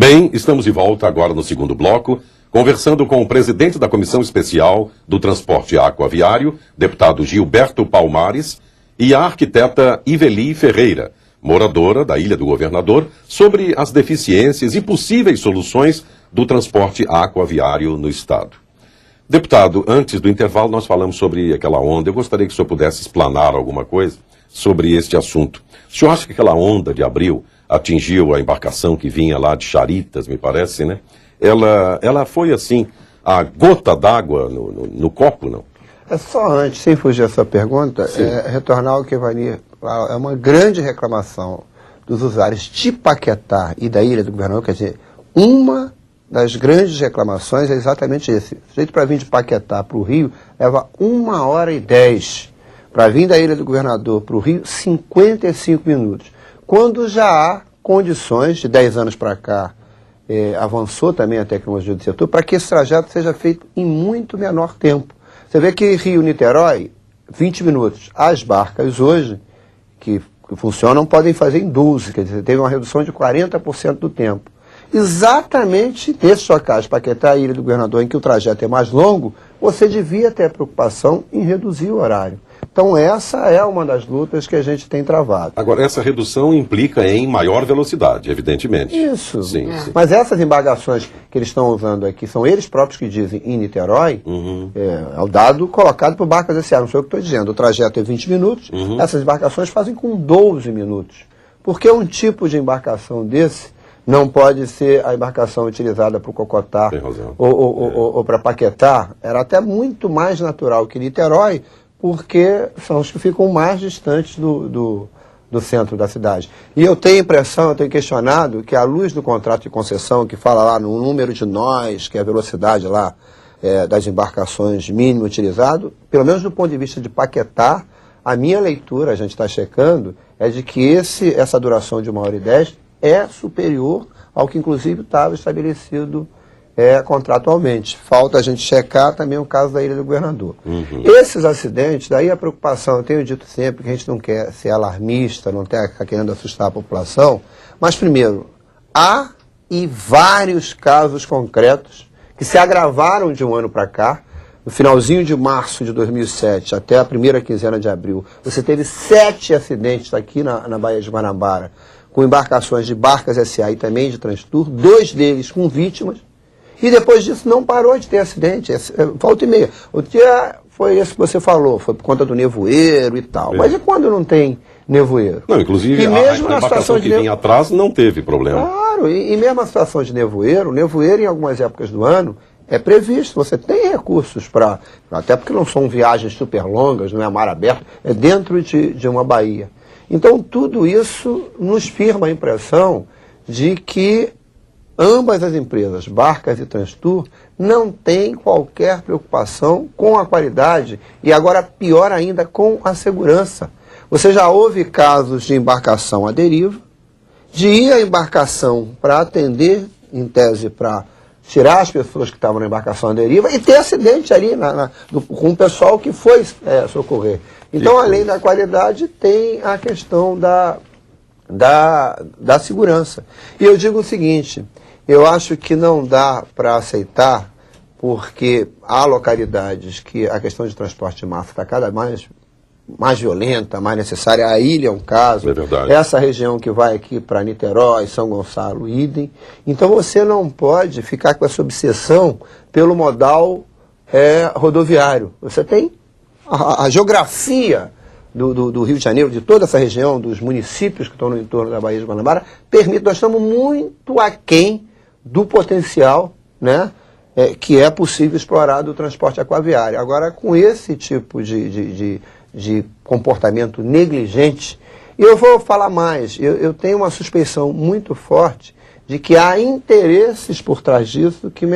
Bem, estamos de volta agora no segundo bloco, conversando com o presidente da Comissão Especial do Transporte Aquaviário, deputado Gilberto Palmares, e a arquiteta Iveli Ferreira, moradora da Ilha do Governador, sobre as deficiências e possíveis soluções do transporte aquaviário no estado. Deputado, antes do intervalo nós falamos sobre aquela onda. Eu gostaria que o senhor pudesse explanar alguma coisa sobre este assunto. O senhor acha que aquela onda de abril atingiu a embarcação que vinha lá de Charitas, me parece, né? Ela foi, assim, a gota d'água no copo, não? É só antes, sem fugir dessa pergunta, retornar ao que Vani... É uma grande reclamação dos usuários de Paquetá e da Ilha do Governador. Quer dizer, uma das grandes reclamações é exatamente esse. O jeito para vir de Paquetá para o Rio leva 1h10. Para vir da Ilha do Governador para o Rio, 55 minutos. Quando já há condições, de 10 anos para cá, avançou também a tecnologia do setor, para que esse trajeto seja feito em muito menor tempo. Você vê que Rio-Niterói, 20 minutos. As barcas hoje, que funcionam, podem fazer em 12, quer dizer, teve uma redução de 40% do tempo. Exatamente nesse chocagem, Paquetá e Ilha do Governador, em que o trajeto é mais longo, você devia ter a preocupação em reduzir o horário. Então essa é uma das lutas que a gente tem travado. Agora, essa redução implica em maior velocidade, evidentemente. Isso. Sim. Mas essas embarcações que eles estão usando aqui, são eles próprios que dizem em Niterói, é o dado colocado por Barcas S.A., não sou eu que estou dizendo. O trajeto é 20 minutos, essas embarcações fazem com 12 minutos. Porque um tipo de embarcação desse não pode ser a embarcação utilizada para o Cocotá ou para Paquetá. Era até muito mais natural que Niterói, porque são os que ficam mais distantes do centro da cidade. E eu tenho impressão, eu tenho questionado, que à luz do contrato de concessão, que fala lá no número de nós, que é a velocidade lá das embarcações mínimo utilizado, pelo menos do ponto de vista de Paquetá, a minha leitura, a gente está checando, é de que essa duração de 1h10 é superior ao que inclusive estava estabelecido contratualmente. Falta a gente checar também o caso da Ilha do Governador. Esses acidentes, daí a preocupação, eu tenho dito sempre que a gente não quer ser alarmista, não está querendo assustar a população, mas primeiro, há vários casos concretos que se agravaram de um ano para cá. No finalzinho de março de 2007 até a primeira quinzena de abril, você teve 7 acidentes aqui na Baía de Guanabara, com embarcações de Barcas S.A. e também de Transtour, 2 deles com vítimas. E depois disso não parou de ter acidente, volta e meia. O dia foi esse que você falou, foi por conta do nevoeiro e tal. Mas e quando não tem nevoeiro? Não, inclusive e mesmo a embarcação que vinha atrás não teve problema. Claro, e mesmo a situação de nevoeiro em algumas épocas do ano é previsto, você tem recursos para, até porque não são viagens super longas, não é mar aberto, é dentro de uma baía. Então tudo isso nos firma a impressão de que ambas as empresas, Barcas e Transtour, não têm qualquer preocupação com a qualidade e agora pior ainda com a segurança. Você já houve casos de embarcação à deriva, de ir à embarcação para atender, em tese, para tirar as pessoas que estavam na embarcação à deriva e ter acidente ali com o pessoal que foi socorrer. Então, além da qualidade, tem a questão da segurança. E eu digo o seguinte, eu acho que não dá para aceitar, porque há localidades que a questão de transporte de massa está cada mais violenta, mais necessária. A ilha é um caso, essa região que vai aqui para Niterói, São Gonçalo, idem. Então você não pode ficar com essa obsessão pelo modal rodoviário. Você tem a geografia do Rio de Janeiro, de toda essa região, dos municípios que estão no entorno da Baía de Guanabara, permite, nós estamos muito aquém do potencial, né, que é possível explorar do transporte aquaviário. Agora, com esse tipo de comportamento negligente, e eu vou falar mais, eu tenho uma suspeição muito forte de que há interesses por trás disso que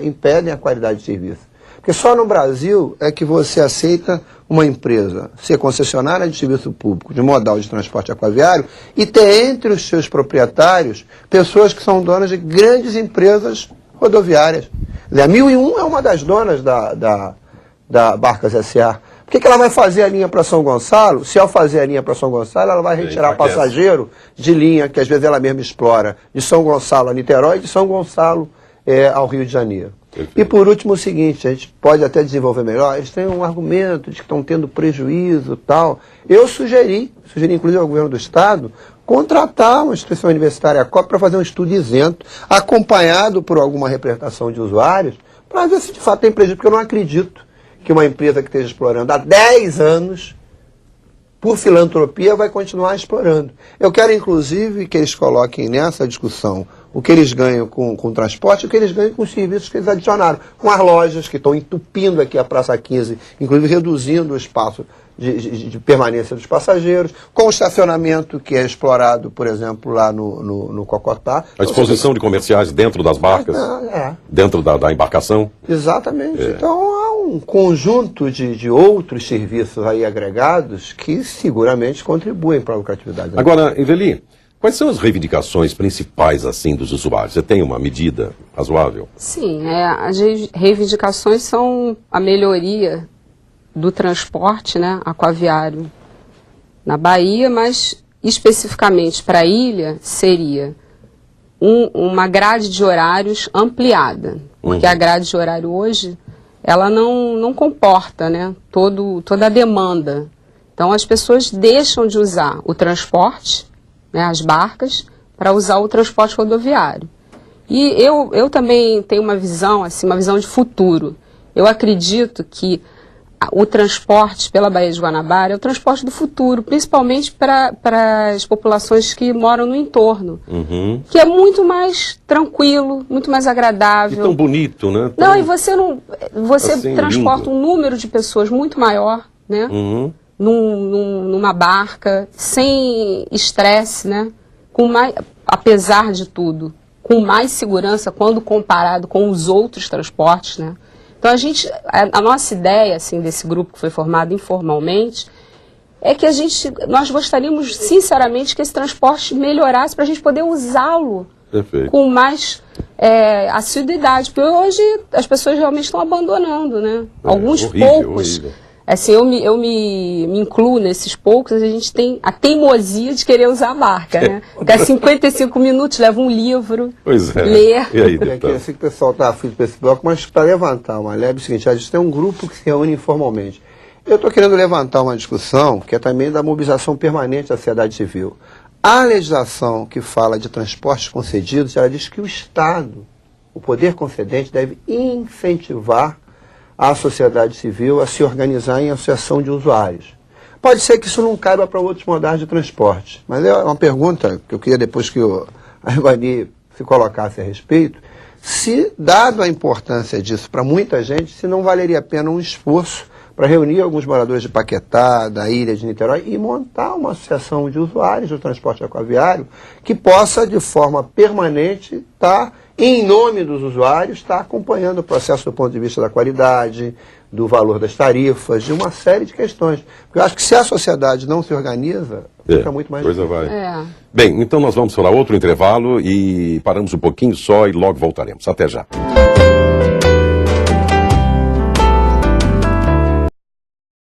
impedem a qualidade de serviço. Porque só no Brasil é que você aceita uma empresa ser concessionária de serviço público de modal de transporte aquaviário e ter entre os seus proprietários pessoas que são donas de grandes empresas rodoviárias. A 1001 é uma das donas da Barcas S.A., Por que ela vai fazer a linha para São Gonçalo? Se ao fazer a linha para São Gonçalo, ela vai retirar passageiro de linha, que às vezes ela mesma explora, de São Gonçalo a Niterói e de São Gonçalo ao Rio de Janeiro. Perfeito. E por último o seguinte, a gente pode até desenvolver melhor, eles têm um argumento de que estão tendo prejuízo e tal. Eu sugeri inclusive ao governo do Estado, contratar uma instituição universitária, a COP, para fazer um estudo isento, acompanhado por alguma representação de usuários, para ver se de fato tem prejuízo, porque eu não acredito que uma empresa que esteja explorando há 10 anos, por filantropia, vai continuar explorando. Eu quero, inclusive, que eles coloquem nessa discussão o que eles ganham com o transporte e o que eles ganham com os serviços que eles adicionaram, com as lojas que estão entupindo aqui a Praça 15, inclusive reduzindo o espaço de permanência dos passageiros, com o estacionamento que é explorado, por exemplo, lá no Cocotá. A exposição de comerciais dentro das barcas, dentro da embarcação. Exatamente. Então há um conjunto de outros serviços aí agregados que seguramente contribuem para a lucratividade. Agora, Iveli, quais são as reivindicações principais assim dos usuários? Você tem uma medida razoável? Sim, as reivindicações são a melhoria do transporte, né, aquaviário na Bahia, mas especificamente para a ilha seria uma grade de horários ampliada, porque a grade de horário hoje ela não comporta, né, toda a demanda. Então as pessoas deixam de usar o transporte, né, as barcas, para usar o transporte rodoviário. E eu também tenho uma visão, assim, uma visão de futuro. Eu acredito que o transporte pela Baía de Guanabara é o transporte do futuro, principalmente para as populações que moram no entorno, que é muito mais tranquilo, muito mais agradável. E tão bonito, né? Não, e você assim, transporta lindo. Um número de pessoas muito maior, né? Numa barca, sem estresse, né? Apesar de tudo, com mais segurança quando comparado com os outros transportes, né? Então a nossa ideia, assim, desse grupo que foi formado informalmente, é que nós gostaríamos sinceramente que esse transporte melhorasse para a gente poder usá-lo com mais assiduidade, porque hoje as pessoas realmente estão abandonando, né? Alguns poucos. Assim, eu me incluo nesses poucos, a gente tem a teimosia de querer usar a barca, né? Porque a 55 minutos leva um livro, ler. E aí, eu sei que o pessoal está aflito para esse bloco, mas para levantar uma leve, é o seguinte, a gente tem um grupo que se reúne informalmente. Eu estou querendo levantar uma discussão que é também da mobilização permanente da sociedade civil. A legislação que fala de transportes concedidos, ela diz que o Estado, o poder concedente, deve incentivar a sociedade civil a se organizar em associação de usuários. Pode ser que isso não caiba para outros modais de transporte, mas é uma pergunta que eu queria depois que a Ivani se colocasse a respeito, se, dado a importância disso para muita gente, se não valeria a pena um esforço para reunir alguns moradores de Paquetá, da ilha de Niterói, e montar uma associação de usuários do transporte aquaviário que possa, de forma permanente, estar em nome dos usuários, está acompanhando o processo do ponto de vista da qualidade, do valor das tarifas, de uma série de questões. Porque eu acho que se a sociedade não se organiza, fica muito mais difícil. Bem, então nós vamos para outro intervalo e paramos um pouquinho só e logo voltaremos. Até já.